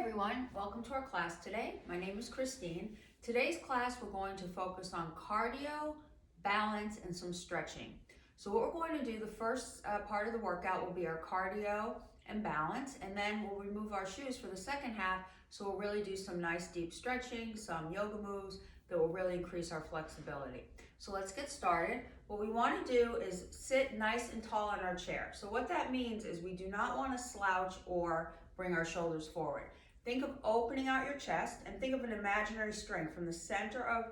everyone, welcome to our class today. My name is Christine. Today's class we're going to focus on cardio, balance, and some stretching. So what we're going to do, the first part of the workout will be our cardio and balance, and then we'll remove our shoes for the second half, so we'll really do some nice deep stretching, some yoga moves that will really increase our flexibility. So let's get started. What we want to do is sit nice and tall on our chair. So what that means is we do not want to slouch or bring our shoulders forward. Think of opening out your chest and think of an imaginary string from the center of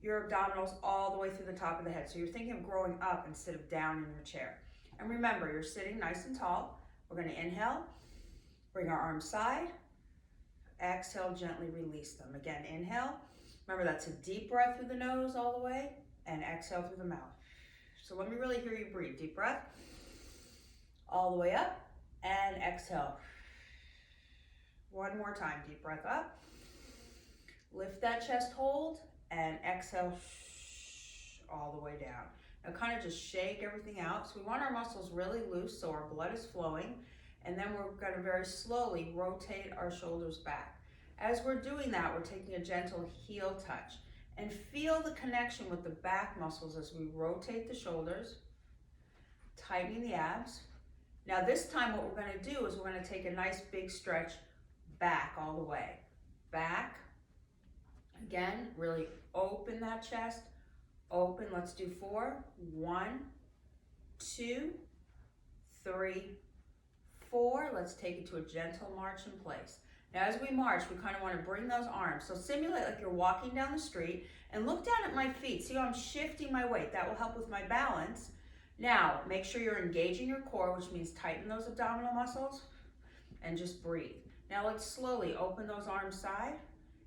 your abdominals all the way through the top of the head. So you're thinking of growing up instead of down in your chair. And remember, you're sitting nice and tall. We're going to inhale, bring our arms side, exhale, gently release them. Again, inhale. Remember, that's a deep breath through the nose all the way, and exhale through the mouth. So let me really hear you breathe. Deep breath, all the way up, and exhale. One more time, deep breath up. Lift that chest hold, and exhale all the way down. Now kind of just shake everything out. So we want our muscles really loose so our blood is flowing, and then we're going to very slowly rotate our shoulders back. As we're doing that, we're taking a gentle heel touch. And feel the connection with the back muscles as we rotate the shoulders, tightening the abs. Now this time what we're going to do is we're going to take a nice big stretch back all the way. Back. Again, really open that chest. Open. Let's do 4. 1, 2, 3, 4. Let's take it to a gentle march in place. Now as we march, we kind of want to bring those arms. So simulate like you're walking down the street and look down at my feet. See how I'm shifting my weight. That will help with my balance. Now, make sure you're engaging your core, which means tighten those abdominal muscles and just breathe. Now let's slowly open those arms side.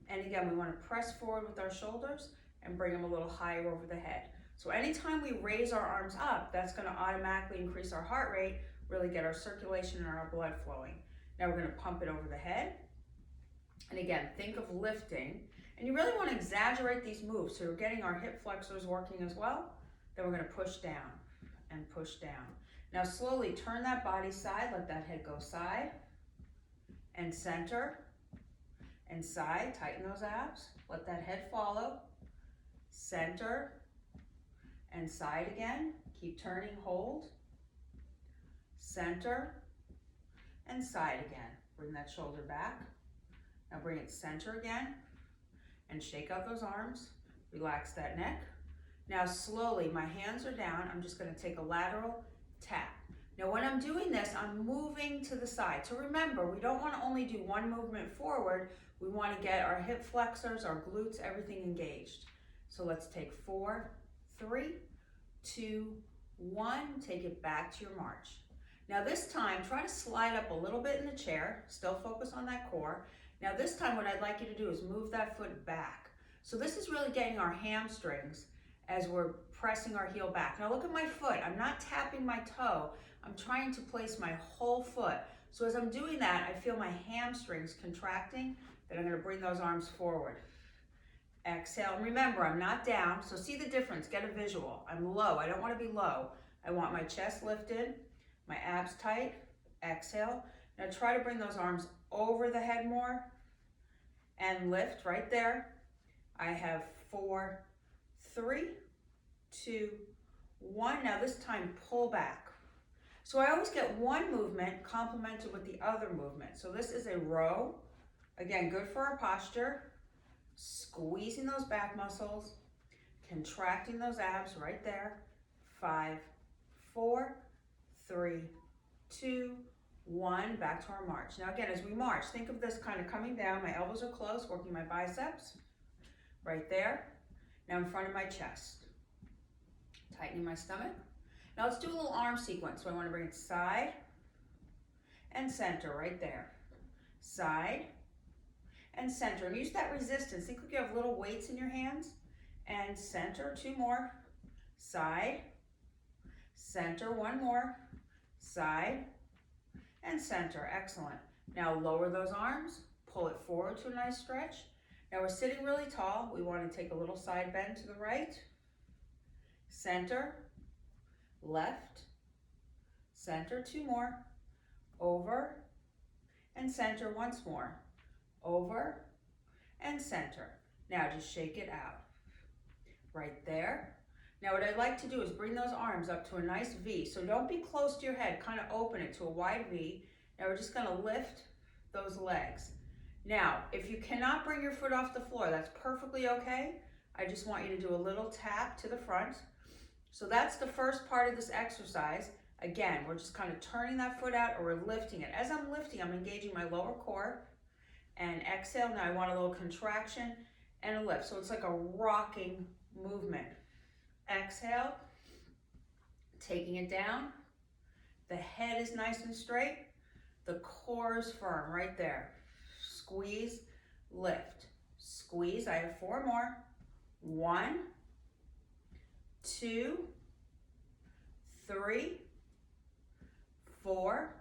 And again, we want to press forward with our shoulders and bring them a little higher over the head. So anytime we raise our arms up, that's going to automatically increase our heart rate, really get our circulation and our blood flowing. Now we're going to pump it over the head. And again, think of lifting. And you really want to exaggerate these moves so we're getting our hip flexors working as well. Then we're going to push down and push down. Now slowly turn that body side, let that head go side and center and side. Tighten those abs. Let that head follow. Center and side again. Keep turning, hold. Center and side again. Bring that shoulder back. Now bring it center again and shake out those arms. Relax that neck. Now slowly, my hands are down. I'm just going to take a lateral tap. Now when I'm doing this, I'm moving to the side. So remember, we don't want to only do one movement forward. We want to get our hip flexors, our glutes, everything engaged. So let's take 4, 3, 2, 1. Take it back to your march. Now this time, try to slide up a little bit in the chair. Still focus on that core. Now this time what I'd like you to do is move that foot back. So this is really getting our hamstrings as we're pressing our heel back. Now look at my foot. I'm not tapping my toe. I'm trying to place my whole foot. So as I'm doing that, I feel my hamstrings contracting. Then I'm going to bring those arms forward. Exhale. And remember, I'm not down. So see the difference. Get a visual. I'm low. I don't want to be low. I want my chest lifted, my abs tight. Exhale. Now try to bring those arms over the head more and lift right there. I have 4, 3, 2, 1. Now this time pull back. So I always get one movement complemented with the other movement. So this is a row. Again, good for our posture. Squeezing those back muscles, contracting those abs right there. 5, 4, 3, 2, 1. Back to our march. Now again, as we march, think of this kind of coming down. My elbows are close, working my biceps. Right there. Now in front of my chest. Tightening my stomach. Now let's do a little arm sequence. So I want to bring it side and center right there. Side and center. And use that resistance. Think like you have little weights in your hands. And center. 2 more. Side. Center. 1 more. Side and center. Excellent. Now lower those arms. Pull it forward to a nice stretch. Now we're sitting really tall. We want to take a little side bend to the right. Center. Left. Center. 2 more. Over. And center once more. over, and center. Now just shake it out. Right there. Now what I'd like to do is bring those arms up to a nice V. So don't be close to your head, kind of open it to a wide V. Now we're just gonna lift those legs. Now, if you cannot bring your foot off the floor, that's perfectly okay. I just want you to do a little tap to the front. So that's the first part of this exercise. Again, we're just kind of turning that foot out, or we're lifting it. As I'm lifting, I'm engaging my lower core. And exhale, now I want a little contraction and a lift. So it's like a rocking movement. Exhale, taking it down. The head is nice and straight. The core is firm right there. Squeeze, lift, squeeze. I have 4 more. 1, 2, 3, 4,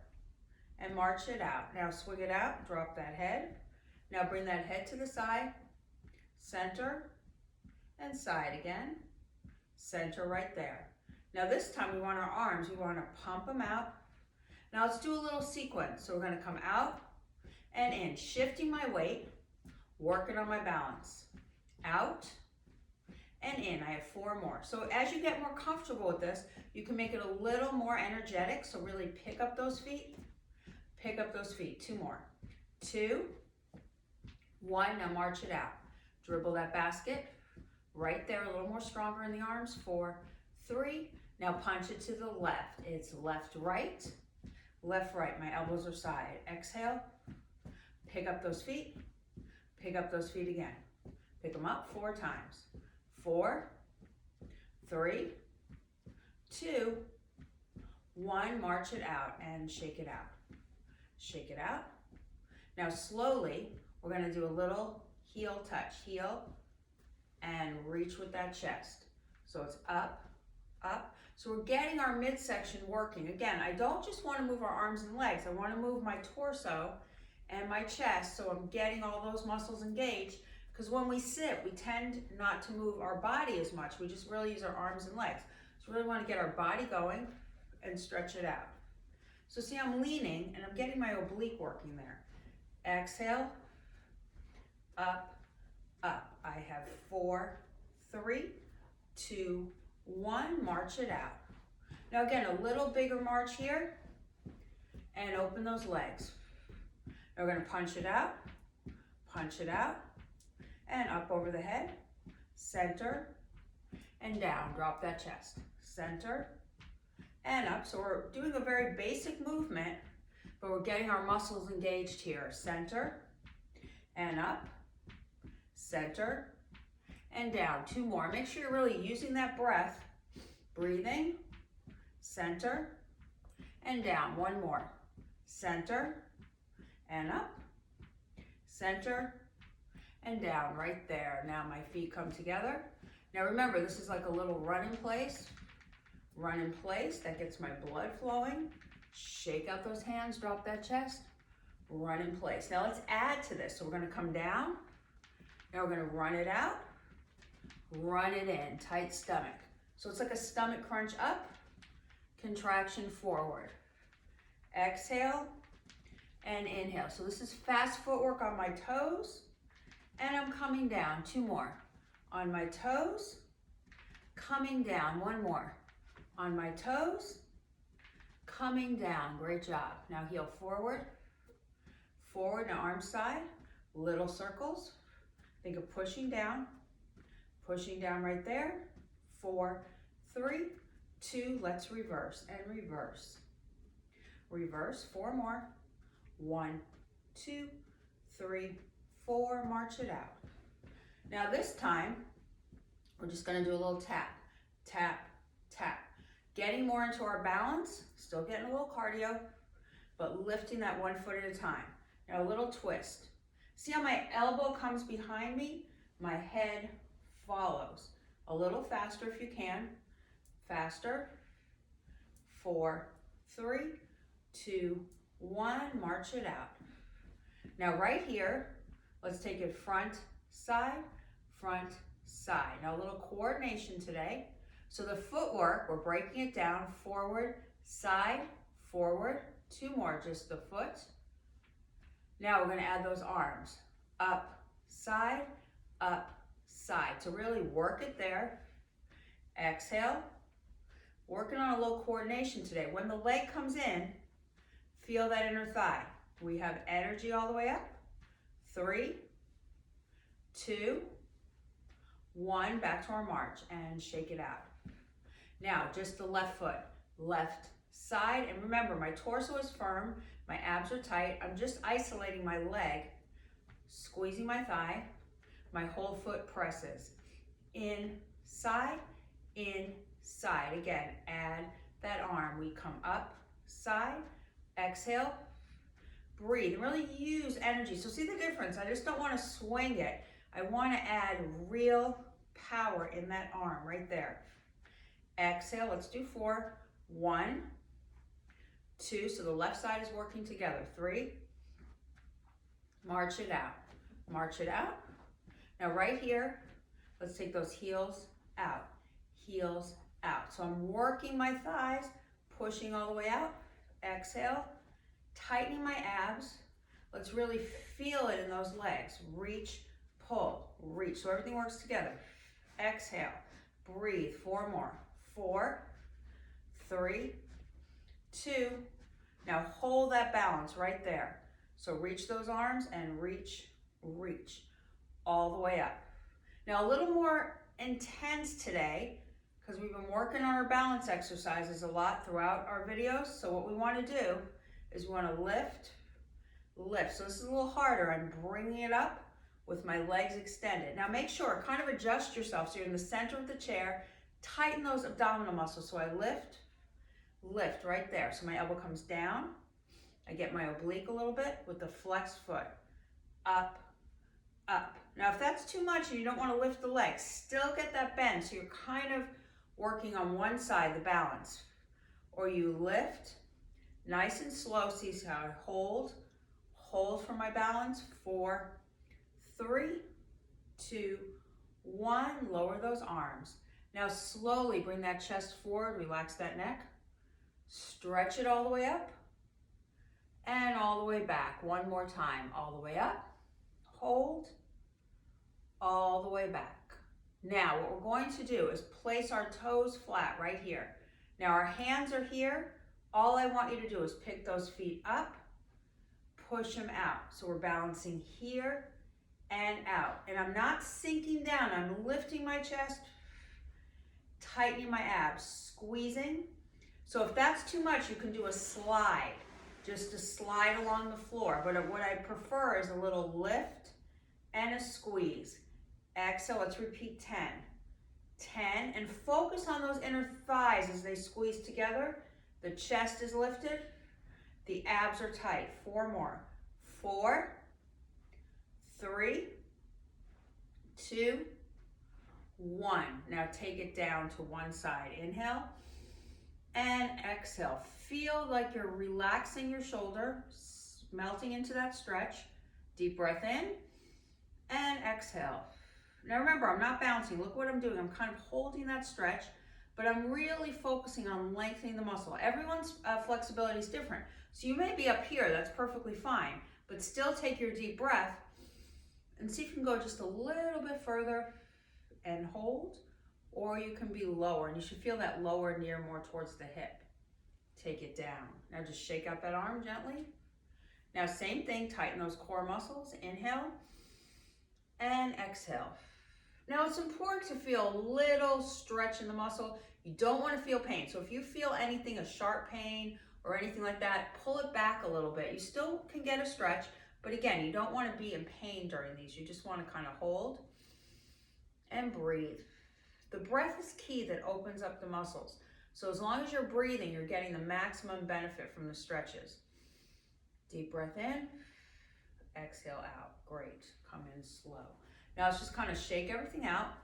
and march it out. Now swing it out, drop that head. Now bring that head to the side, center, and side again. Center right there. Now this time we want our arms, we want to pump them out. Now let's do a little sequence. So we're going to come out and in, shifting my weight, working on my balance. Out and in. I have 4 more. So as you get more comfortable with this, you can make it a little more energetic. So really pick up those feet. Pick up those feet. 2 more. 2, 1. Now march it out. Dribble that basket. Right there, a little more stronger in the arms. 4, 3. Now punch it to the left. It's left, right. Left, right. My elbows are side. Exhale. Pick up those feet. Pick up those feet again. Pick them up 4 times. 4, 3, 2, 1. March it out and shake it out. Shake it out. Now slowly, we're going to do a little heel touch. Heel and reach with that chest. So it's up, up. So we're getting our midsection working. Again, I don't just want to move our arms and legs. I want to move my torso and my chest, so I'm getting all those muscles engaged, because when we sit, we tend not to move our body as much. We just really use our arms and legs. So we really want to get our body going and stretch it out. So see, I'm leaning and I'm getting my oblique working there. Exhale, up, up. I have 4, 3, 2, 1. March it out. Now again, a little bigger march here, and open those legs. Now we're going to punch it out, and up over the head, center, and down. Drop that chest. Center, and up. So we're doing a very basic movement, but we're getting our muscles engaged here. Center, and up, center, and down. 2 more. Make sure you're really using that breath. Breathing, center, and down. 1 more. Center, and up, center, and down. Right there. Now my feet come together. Now remember, this is like a little run in place. Run in place. That gets my blood flowing. Shake out those hands. Drop that chest. Run in place. Now let's add to this. So we're going to come down. Now we're going to run it out. Run it in. Tight stomach. So it's like a stomach crunch up. Contraction forward. Exhale. And inhale. So this is fast footwork on my toes, and I'm coming down. 2 more. On my toes, coming down. 1 more. On my toes, coming down. Great job. Now heel forward, forward. Now arm side, little circles. Think of pushing down right there. 4, 3, 2. Let's reverse and reverse. Reverse. 4 more. 1, 2, 3, 4. March it out. Now this time, we're just going to do a little tap, tap, tap. Getting more into our balance, still getting a little cardio, but lifting that 1 foot at a time. Now a little twist. See how my elbow comes behind me? My head follows. A little faster if you can. Faster. 4, 3, 2, 1. March it out. Now right here, let's take it front, side, front, side. Now a little coordination today. So the footwork, we're breaking it down. Forward, side, forward. 2 more, just the foot. Now we're going to add those arms. up, side, up, side. So really work it there. Exhale. Working on a little coordination today. When the leg comes in, feel that inner thigh. We have energy all the way up. 3, 2, 1. Back to our march and shake it out. Now, just the left foot, left side. And remember, my torso is firm. My abs are tight. I'm just isolating my leg, squeezing my thigh. My whole foot presses. Inside, inside. Again, add that arm. We come up, side, exhale, breathe. And really use energy. So see the difference? I just don't want to swing it. I want to add real power in that arm right there. Exhale, let's do 4. 1, 2, so the left side is working together. 3, march it out. March it out. Now right here, let's take those heels out. Heels out. So I'm working my thighs, pushing all the way out. Exhale, tightening my abs. Let's really feel it in those legs. Reach, pull, reach. So everything works together. Exhale, breathe. 4 more. 4, 3, 2. Now hold that balance right there. So reach those arms and reach, reach all the way up. Now a little more intense today because we've been working on our balance exercises a lot throughout our videos. So what we want to do is we want to lift, lift. So this is a little harder. I'm bringing it up with my legs extended. Now make sure, kind of adjust yourself so you're in the center of the chair. Tighten those abdominal muscles. So I lift, lift right there. So my elbow comes down. I get my oblique a little bit with the flexed foot. Up, up. Now if that's too much and you don't want to lift the legs, still get that bend. So you're kind of working on one side, the balance. Or you lift, nice and slow. See how I hold for my balance. 4, 3, 2, 1. Lower those arms. Now slowly bring that chest forward, relax that neck. Stretch it all the way up and all the way back. One more time, all the way up, hold, all the way back. Now what we're going to do is place our toes flat right here. Now our hands are here. All I want you to do is pick those feet up, push them out. So we're balancing here and out. And I'm not sinking down, I'm lifting my chest, tightening my abs, squeezing. So if that's too much, you can do a slide, just to slide along the floor. But what I prefer is a little lift and a squeeze. Exhale, let's repeat 10. 10, and focus on those inner thighs as they squeeze together. The chest is lifted, the abs are tight. 4 more. 4, 3, 2, 1. Now take it down to one side. Inhale and exhale. Feel like you're relaxing your shoulder, melting into that stretch. Deep breath in and exhale. Now remember, I'm not bouncing. Look what I'm doing. I'm kind of holding that stretch, but I'm really focusing on lengthening the muscle. Everyone's flexibility is different. So you may be up here, that's perfectly fine, but still take your deep breath and see if you can go just a little bit further and hold, or you can be lower, and you should feel that lower near more towards the hip. Take it down. Now just shake out that arm gently. Now same thing, tighten those core muscles. Inhale and exhale. Now it's important to feel a little stretch in the muscle. You don't want to feel pain. So if you feel anything, a sharp pain or anything like that, pull it back a little bit. You still can get a stretch, but again, you don't want to be in pain during these. You just want to kind of hold and breathe. The breath is key that opens up the muscles. So as long as you're breathing, you're getting the maximum benefit from the stretches. Deep breath in, exhale out. Great. Come in slow. Now let's just kind of shake everything out.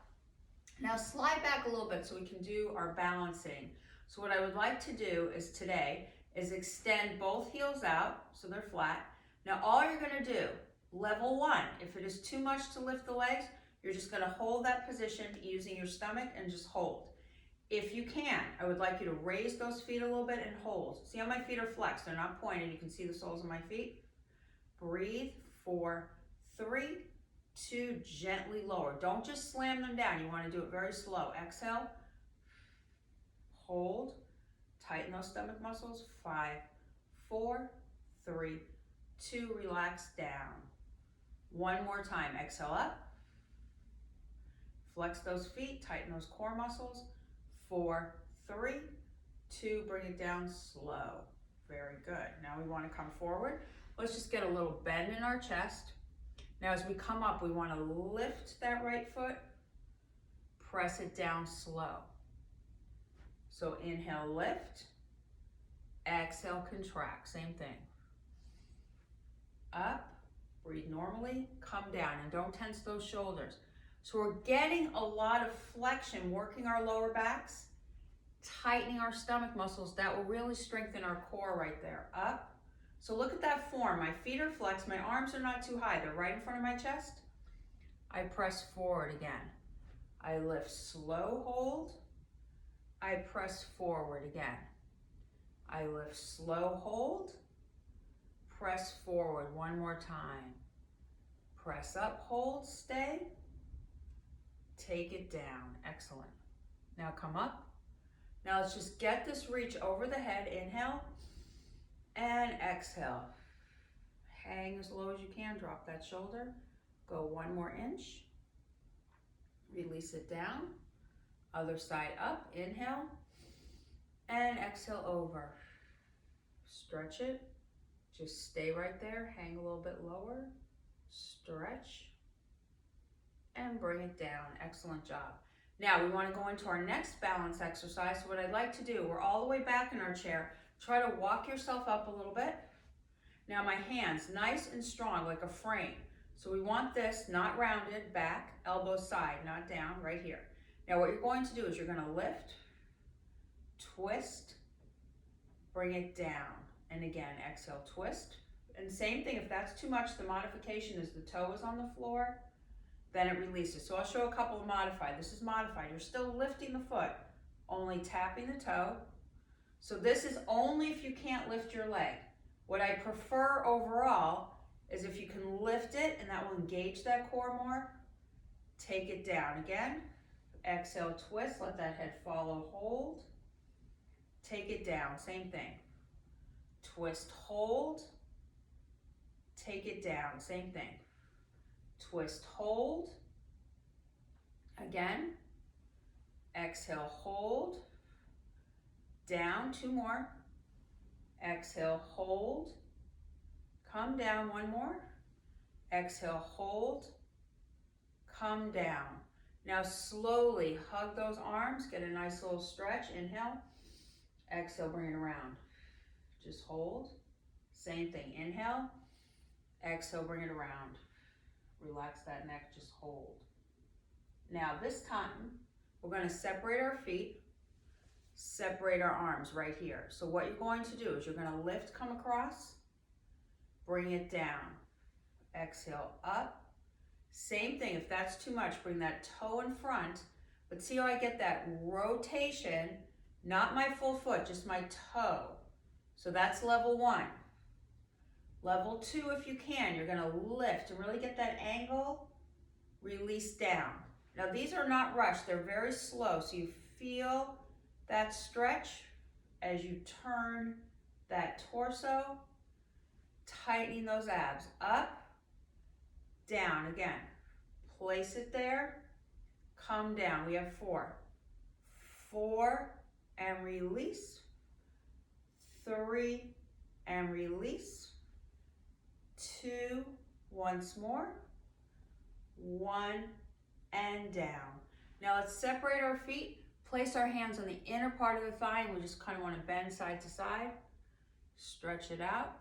Now slide back a little bit so we can do our balancing. So what I would like to do is today is extend both heels out so they're flat. Now all you're going to do, level 1, if it is too much to lift the legs, you're just going to hold that position using your stomach and just hold. If you can, I would like you to raise those feet a little bit and hold. See how my feet are flexed? They're not pointed. You can see the soles of my feet. Breathe. 4, 3, 2, gently lower. Don't just slam them down. You want to do it very slow. Exhale, hold, tighten those stomach muscles. 5, 4, 3, 2, relax down. One more time. Exhale up. Flex those feet, tighten those core muscles. 4, 3, 2, bring it down slow. Very good. Now we want to come forward. Let's just get a little bend in our chest. Now as we come up, we want to lift that right foot, press it down slow. So inhale, lift. Exhale, contract. Same thing. Up, breathe normally, come down, and don't tense those shoulders. So we're getting a lot of flexion, working our lower backs, tightening our stomach muscles. That will really strengthen our core right there. Up. So look at that form. My feet are flexed. My arms are not too high. They're right in front of my chest. I press forward again. I lift, slow hold. I press forward again. I lift, slow hold. Press forward one more time. Press up, hold, stay. Take it down. Excellent. Now come up. Now let's just get this reach over the head. Inhale and exhale. Hang as low as you can. Drop that shoulder. Go one more inch. Release it down. Other side up. Inhale and exhale over. Stretch it. Just stay right there. Hang a little bit lower. Stretch. And bring it down. Excellent job. Now we want to go into our next balance exercise. So what I'd like to do, we're all the way back in our chair. Try to walk yourself up a little bit. Now my hands nice and strong like a frame. So we want this not rounded, back, elbow side, not down, right here. Now what you're going to do is you're going to lift, twist, bring it down. And again, exhale, twist. And same thing, if that's too much, the modification is the toe is on the floor, then it releases. So I'll show a couple of modified. This is modified. You're still lifting the foot, only tapping the toe. So this is only if you can't lift your leg. What I prefer overall is if you can lift it, and that will engage that core more. Take it down again. Exhale, twist, let that head follow, hold. Take it down, same thing. Twist, hold. Take it down, same thing. Twist, hold. Again. Exhale, hold. Down, 2 more. Exhale, hold. Come down, 1 more. Exhale, hold. Come down. Now slowly hug those arms, get a nice little stretch. Inhale. Exhale, bring it around. Just hold. Same thing. Inhale. Exhale, bring it around. Relax that neck, just hold. Now this time, we're going to separate our feet, separate our arms right here. So what you're going to do is you're going to lift, come across, bring it down. Exhale, up. Same thing, if that's too much, bring that toe in front. But see how I get that rotation, not my full foot, just my toe. So that's level 1. Level 2, if you can, you're gonna lift and really get that angle, release down. Now these are not rushed, they're very slow, so you feel that stretch as you turn that torso, tightening those abs. Up, down, again. Place it there, come down. We have 4. 4, and release. 3, and release. 2, once more. 1, and down. Now let's separate our feet, place our hands on the inner part of the thigh, and we just kind of want to bend side to side. Stretch it out,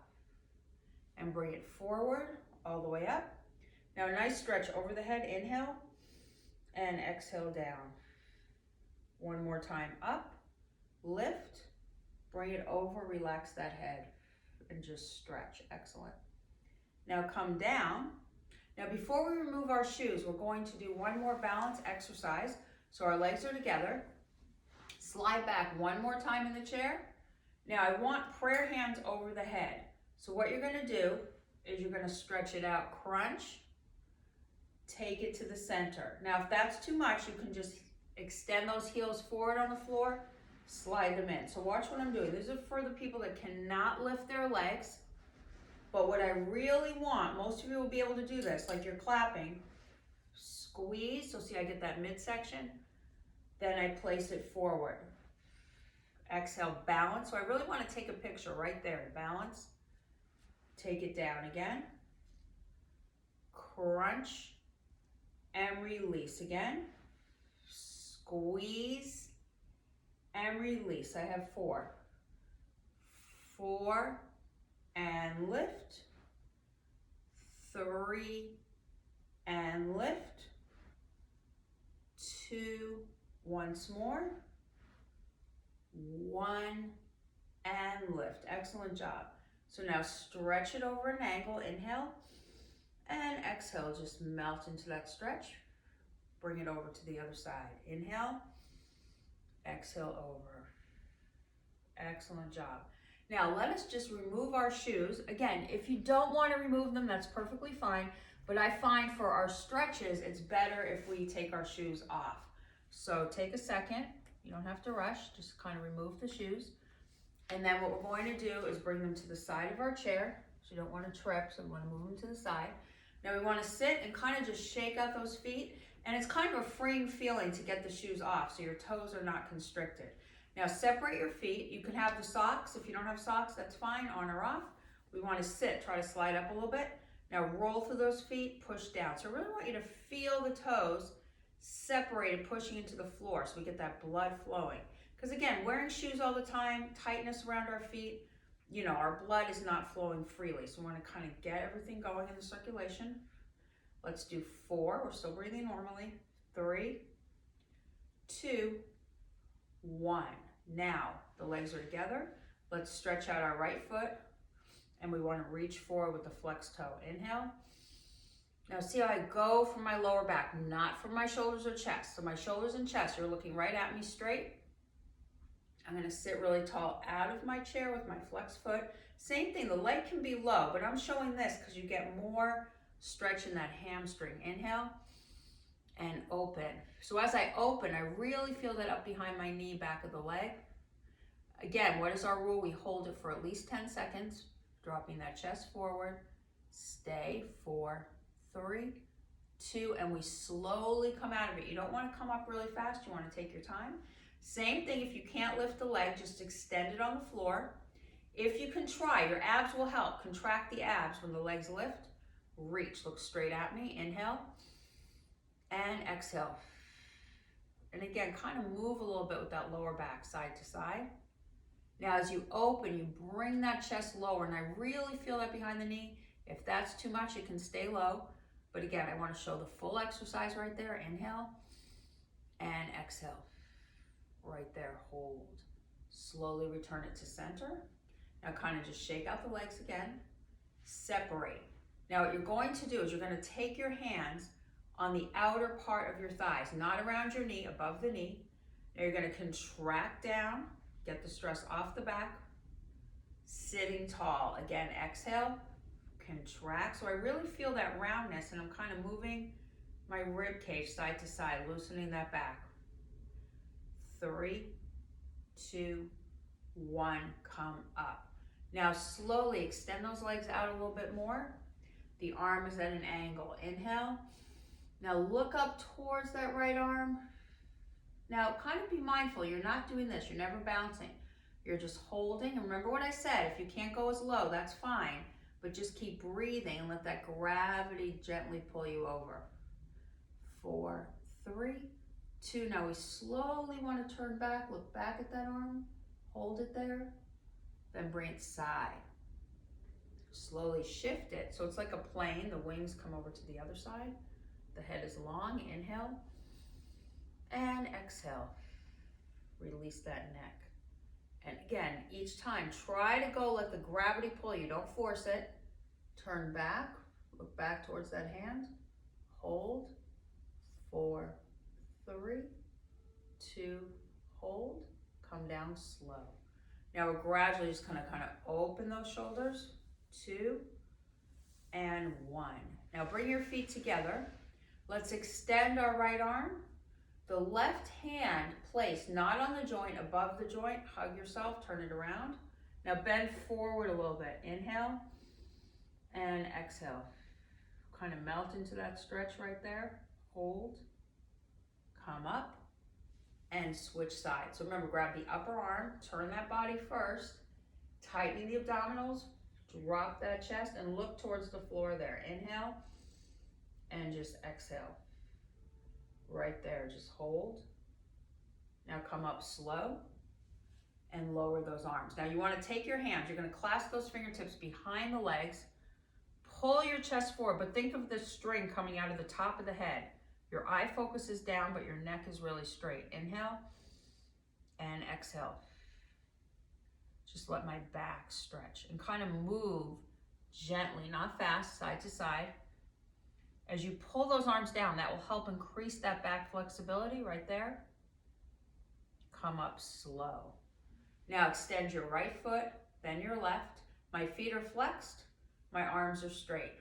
and bring it forward, all the way up. Now a nice stretch over the head, inhale, and exhale down. One more time, up, lift, bring it over, relax that head, and just stretch. Excellent. Now come down. Now before we remove our shoes, we're going to do one more balance exercise. So our legs are together. Slide back one more time in the chair. Now I want prayer hands over the head. So what you're going to do is you're going to stretch it out, crunch, take it to the center. Now, if that's too much, you can just extend those heels forward on the floor, slide them in. So watch what I'm doing. This is for the people that cannot lift their legs. But what I really want, most of you will be able to do this, like you're clapping, squeeze, so see I get that midsection, then I place it forward. Exhale, balance. So I really want to take a picture right there, balance. Take it down again. Crunch and release again. Squeeze and release. I have 4. 4 and lift. 3 and lift. 2, once more. 1 and lift. Excellent job. So now stretch it over an angle. Inhale and exhale. Just melt into that stretch. Bring it over to the other side. Inhale, exhale over. Excellent job. Now let us just remove our shoes. Again, if you don't want to remove them, that's perfectly fine. But I find for our stretches, it's better if we take our shoes off. So take a second. You don't have to rush. Just kind of remove the shoes. And then what we're going to do is bring them to the side of our chair. So you don't want to trip, so we want to move them to the side. Now we want to sit and kind of just shake out those feet. And it's kind of a freeing feeling to get the shoes off so your toes are not constricted. Now separate your feet. You can have the socks. If you don't have socks, that's fine, on or off. We want to sit, try to slide up a little bit. Now roll through those feet, push down. So I really want you to feel the toes separated, pushing into the floor so we get that blood flowing. Because again, wearing shoes all the time, tightness around our feet, you know, our blood is not flowing freely. So we want to kind of get everything going in the circulation. Let's do 4. We're still breathing normally. 3, 2, 1. Now the legs are together. Let's stretch out our right foot. And we want to reach forward with the flexed toe. Inhale. Now see how I go from my lower back, not from my shoulders or chest. So my shoulders and chest, you're looking right at me straight. I'm going to sit really tall out of my chair with my flexed foot. Same thing, the leg can be low, but I'm showing this because you get more stretch in that hamstring. Inhale and open. So as I open, I really feel that up behind my knee, back of the leg. Again, what is our rule? We hold it for at least 10 seconds, dropping that chest forward. Stay. 4, 3, 2, and we slowly come out of it. You don't want to come up really fast. You want to take your time. Same thing, if you can't lift the leg, just extend it on the floor. If you can try, your abs will help. Contract the abs when the legs lift. Reach, look straight at me. Inhale and exhale. And again, kind of move a little bit with that lower back side to side. Now as you open, you bring that chest lower, and I really feel that behind the knee. If that's too much, it can stay low. But again, I want to show the full exercise right there. Inhale and exhale. Right there, hold. Slowly return it to center. Now kind of just shake out the legs again. Separate. Now what you're going to do is you're going to take your hands on the outer part of your thighs, not around your knee, above the knee. Now you're going to contract down, get the stress off the back. Sitting tall. Again, exhale, contract. So I really feel that roundness, and I'm kind of moving my rib cage side to side, loosening that back. 3, 2, 1, come up. Now slowly extend those legs out a little bit more. The arm is at an angle. Inhale. Now look up towards that right arm. Now kind of be mindful, you're not doing this, you're never bouncing. You're just holding, and remember what I said, if you can't go as low, that's fine, but just keep breathing and let that gravity gently pull you over. 4, 3, 2, now we slowly want to turn back, look back at that arm, hold it there, then bring it side. Slowly shift it, so it's like a plane, the wings come over to the other side, the head is long. Inhale and exhale. Release that neck. And again, each time, try to go, let the gravity pull you, don't force it. Turn back, look back towards that hand, hold. 4, 3, 2, hold, come down slow. Now we're gradually just gonna kind of open those shoulders. 2 and 1. Now bring your feet together. Let's extend our right arm. The left hand placed not on the joint, above the joint. Hug yourself, turn it around. Now bend forward a little bit. Inhale and exhale. Kind of melt into that stretch right there. Hold, come up, and switch sides. So remember, grab the upper arm, turn that body first, tightening the abdominals, drop that chest, and look towards the floor there. Inhale, and just exhale. Right there, just hold. Now come up slow and lower those arms. Now you want to take your hands, you're going to clasp those fingertips behind the legs, pull your chest forward, but think of the string coming out of the top of the head. Your eye focus is down, but your neck is really straight. Inhale and exhale. Just let my back stretch and kind of move gently, not fast, side to side. As you pull those arms down, that will help increase that back flexibility right there. Come up slow. Now extend your right foot, then your left. My feet are flexed, my arms are straight.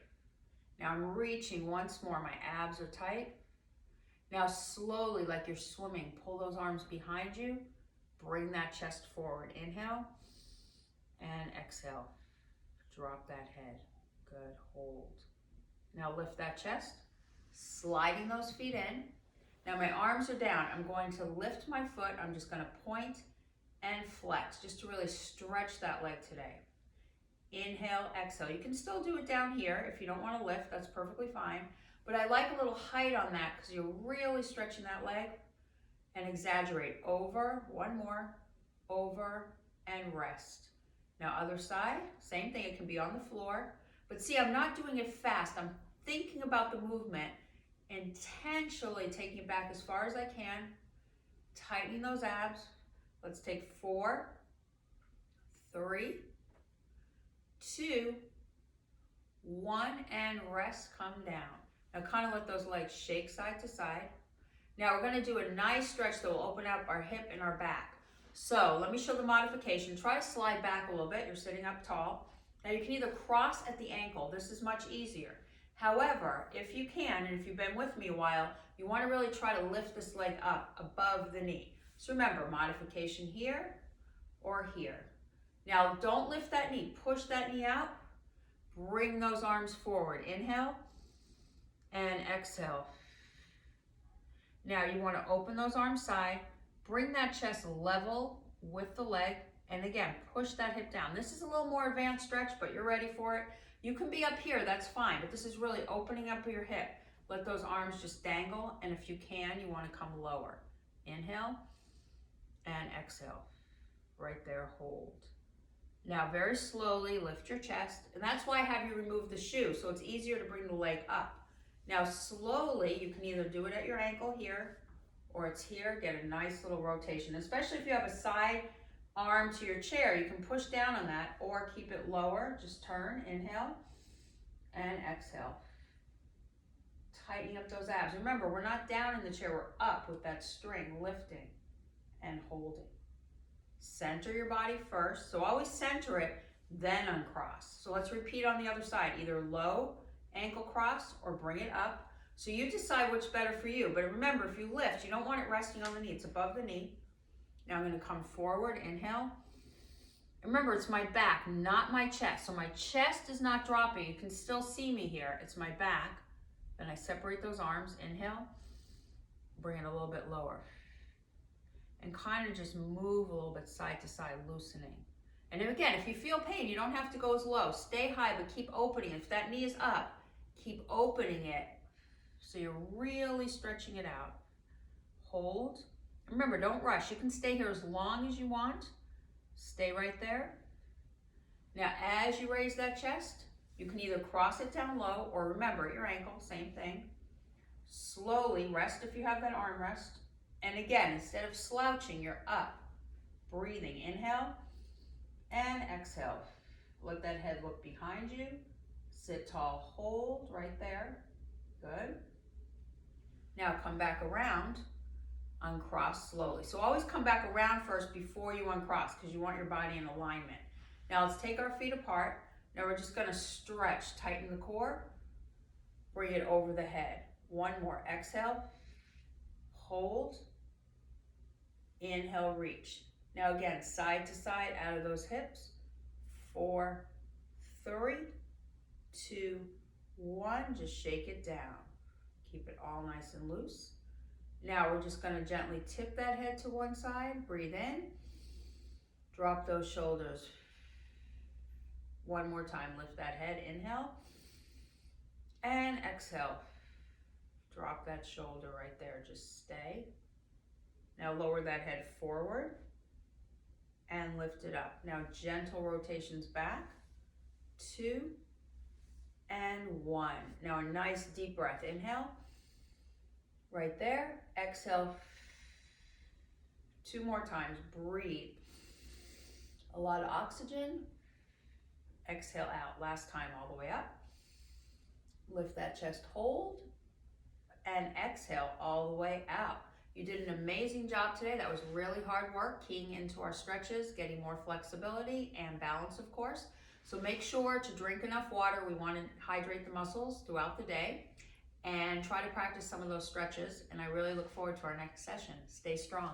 Now I'm reaching once more, my abs are tight. Now slowly, like you're swimming, pull those arms behind you, bring that chest forward. Inhale and exhale. Drop that head. Good, hold. Now lift that chest, sliding those feet in. Now my arms are down. I'm going to lift my foot. I'm just going to point and flex just to really stretch that leg today. Inhale, exhale. You can still do it down here if you don't want to lift. That's perfectly fine. But I like a little height on that because you're really stretching that leg. And exaggerate. Over, one more, over, and rest. Now other side, same thing. It can be on the floor. But see, I'm not doing it fast. I'm thinking about the movement, intentionally taking it back as far as I can, tightening those abs. Let's take 4, 3, 2, 1, and rest, come down. Now kind of let those legs shake side to side. Now we're gonna do a nice stretch that will open up our hip and our back. So let me show the modification. Try to slide back a little bit. You're sitting up tall. Now you can either cross at the ankle. This is much easier. However, if you can, and if you've been with me a while, you want to really try to lift this leg up above the knee. So remember, modification here or here. Now don't lift that knee. Push that knee out. Bring those arms forward. Inhale and exhale. Now you want to open those arms side. Bring that chest level with the leg. And again, push that hip down. This is a little more advanced stretch, but you're ready for it. You can be up here, that's fine, but this is really opening up your hip. Let those arms just dangle, and if you can, you want to come lower. Inhale and exhale. Right there, hold. Now very slowly lift your chest, and that's why I have you remove the shoe, so it's easier to bring the leg up. Now slowly, you can either do it at your ankle here, or it's here. Get a nice little rotation, especially if you have a side arm to your chair. You can push down on that or keep it lower. Just turn, inhale, and exhale. Tightening up those abs. Remember, we're not down in the chair, we're up with that string, lifting and holding. Center your body first. So always center it, then uncross. So let's repeat on the other side, either low ankle cross or bring it up. So you decide what's better for you. But remember, if you lift, you don't want it resting on the knee. It's above the knee. Now I'm going to come forward, inhale. Remember, it's my back, not my chest. So my chest is not dropping. You can still see me here. It's my back. Then I separate those arms, inhale. Bring it a little bit lower. And kind of just move a little bit side to side, loosening. And then again, if you feel pain, you don't have to go as low. Stay high, but keep opening. If that knee is up, keep opening it. So you're really stretching it out. Hold. Remember, don't rush. You can stay here as long as you want. Stay right there. Now, as you raise that chest, you can either cross it down low or remember at your ankle, same thing. Slowly rest if you have that armrest. And again, instead of slouching, you're up. Breathing. Inhale and exhale. Let that head look behind you. Sit tall. Hold right there. Good. Now come back around. Uncross slowly. So always come back around first before you uncross because you want your body in alignment. Now let's take our feet apart. Now we're just going to stretch, tighten the core, bring it over the head. One more, exhale, hold, inhale, reach. Now again, side to side out of those hips. 4, 3, 2, 1, just shake it down. Keep it all nice and loose. Now we're just gonna gently tip that head to one side, breathe in, drop those shoulders. One more time, lift that head, inhale, and exhale. Drop that shoulder right there, just stay. Now lower that head forward and lift it up. Now gentle rotations back, 2 and 1. Now a nice deep breath, inhale, right there, exhale, 2 more times, breathe. A lot of oxygen, exhale out, last time all the way up. Lift that chest, hold, and exhale all the way out. You did an amazing job today. That was really hard work, keying into our stretches, getting more flexibility and balance, of course. So make sure to drink enough water. We want to hydrate the muscles throughout the day and try to practice some of those stretches. And I really look forward to our next session. Stay strong.